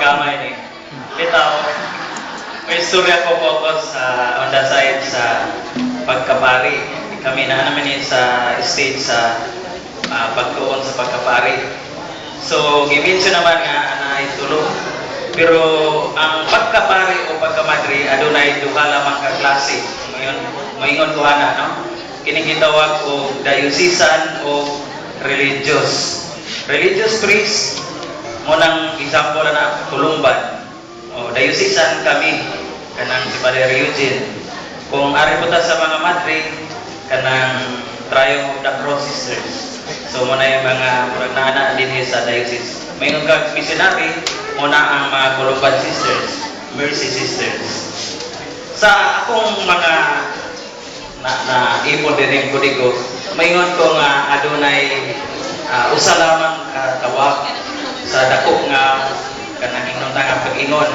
gamay ni. Bitaw, may istorya ko focus on the side sa pagkapari. Kami na naman sa stage sa pagtuon sa pagkapari. So, gimension naman nga na itulo. Pero ang pagkapari o pagkamadri adunay duha lamang ka klase. Moingon ko ana, no? Kining gitawag og diocesan o religious. Religious priest mo nang example na tulumban. O diocesan kami kanang si Padre Eugene. Kung ari po ta sa mga madre kanang Triumph of the Cross Sisters. So mo na yung mga murag naana din sa diocese. Mayroon kag missionary mo na ang mga Columban Sisters, Mercy Sisters. Sa akong mga na ipon din ko digo, mayroon ko nga adunay usa lamang tawag sa dako nga kanang ingon nga pag-ingon.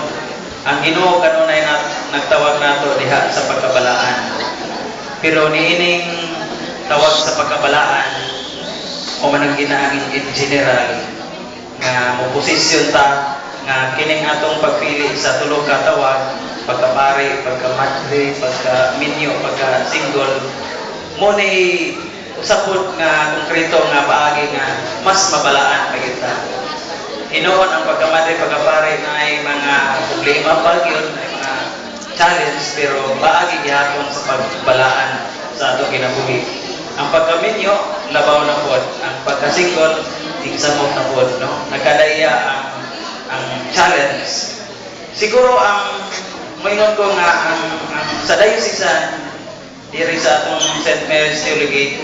Ang Ginoo kanunay nagtawag nato diha sa pagkabalaan. Pero niining tawag sa pagkabalaan o manang ginaangin in general nga mo posisyon ta nga kining atong pagpili sa tulo ka tawag, pagkapari, pagkamadre, pagkaminyo, pagka-single, mo ni usapod nga konkreto nga paagi nga mas mabalaan pa kita. Hinoon ang pagkamadre, pagkapari na ay mga problema pa yun, ay mga challenge, pero paagi gihapon sa pagbalaan sa atong kinabuhi. Ang pagkaminyo, labaw na po. Ang pagka-single, tigsamot na po. No? Nagkadaya ang challenge. Siguro ang maingon ko nga ang sa diocesan diri sa atong St. Mary's Theology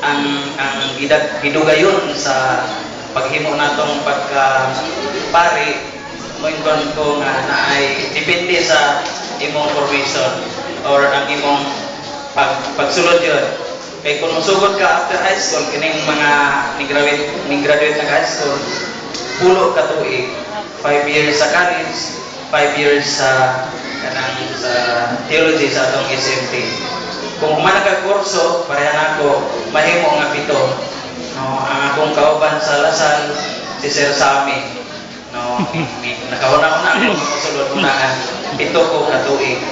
ang gidugayon sa paghimo natong pagka-pari maingon ko nga naay depende sa imong formation or ang imong pagsulod yun. Kaya kung musugod ka after high school, kining mga ni-graduate na high school, pulo ka tuig, 5 years sa college, 5 years sa theology sa atong SMT. Kung humana ka kurso, parehan ako, mahimo nga 7. No, ang akong kauban sa Lasal, si Sir Sammy. No, nakahuna-una ako masulod unaan, 7 ko ka tuig.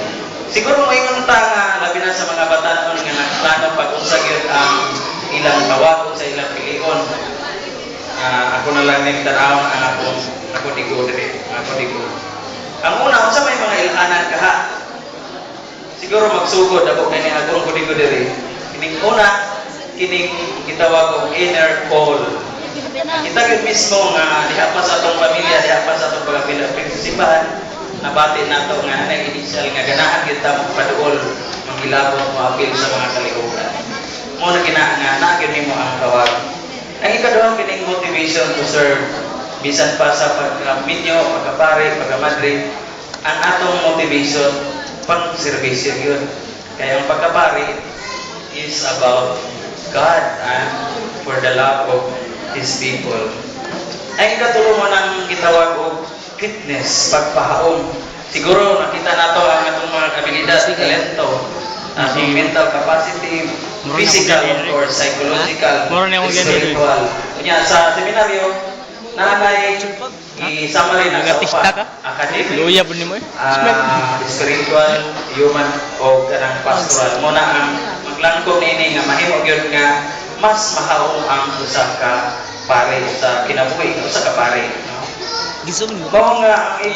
Siguro may ta nga labi na sa mga bata nga nagplano pag-unsa gyud ang ilang tawag sa ilang pilion. Ako na lang ning tan-awon ang ako digo diri. Ang una unsa may mga ilhanan kaha. Siguro magsugod ako kani akong digo diri. Kining una kining gitawag og inner call. Kita gyud mismo nga diha pa sa atong pamilya, diha pa sa atong pagpinsibahan. Nabati nato nga na initial nga ganahan kita magpaduol manghilabot mo apil sa mga kalihukan. Mo na nga gyud nimo ang tawag. Ang ikaduha kining motivation to serve bisan pa sa pagkaminyo, pagkapare, pagkamadre, ang atong motivation pang serbisyo yun. Kaya ang pagkapare is about God and for the love of His people. Ang ikatulo mo nang gitawag og fitness, pagpahaom. Siguro nakita nato ang atong mga abilidad, talento, atong mental capacity, physical or psychological, spiritual. Kunya sa seminaryo, nanay i-summary na sa upa, academic, spiritual, human, o kanang pastoral. Muna ang maglangkong nini nga mahimo gyud nga mas mahaom ang usa ka pare sa kinabuhi, usa ka pare. Mao nga ang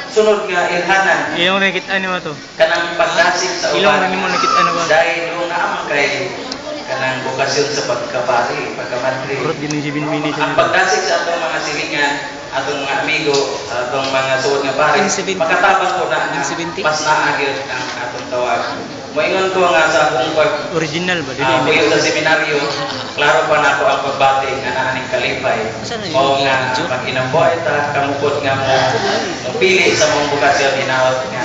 sunod nga ilhanan. Yung nakita ni mo to. Kanang pagdasig sa uban. Ilong mo nakita na ba? Dahil yung naamang kay kanang bukasyon sa pagkapari, pagkamadre. Kurot din si Binmini Ang pagdasig sa atong mga silingan, atong mga amigo, atong mga suod nga pare, makatabang ko na mas naagil ang atong tawag. Moingon ko nga sa akong original ba? puyo sa seminaryo, klaro pa na ako ang pagbati nga naaning kalipay. O nga, pag inambuhay ta, kamukot nga mo pili sa mong bukasyon, inawat nga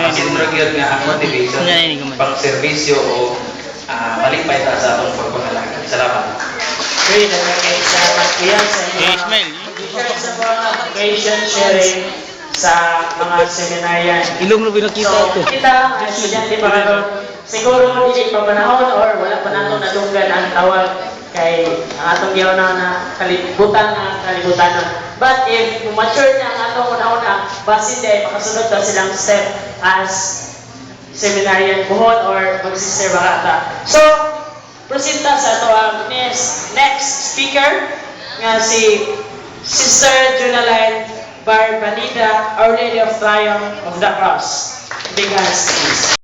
masindrog yun nga ang motivation, pang serbisyo o malipay ta sa atong pagpangalaga. Salamat. Okay, nagkakay sa iyan sa inyo. Ismail. Sa mga occasion sharing sa mga seminaryan. Ilong na binakita ito. So, kita, ang estudyante pa karon, siguro hindi pa panahon or wala pa nato nadunggan ang tawag kay ang atong giyaw na kalibutan na kalibutan. But if mature na ang atong una-una, basin din makasunod na silang step as seminarian buhon or mag-sister barata. So, proceed ta sa ato ang next speaker nga si Sister Junaline Barbanida, Our Lady of Triumph of the Cross. Big hands, please.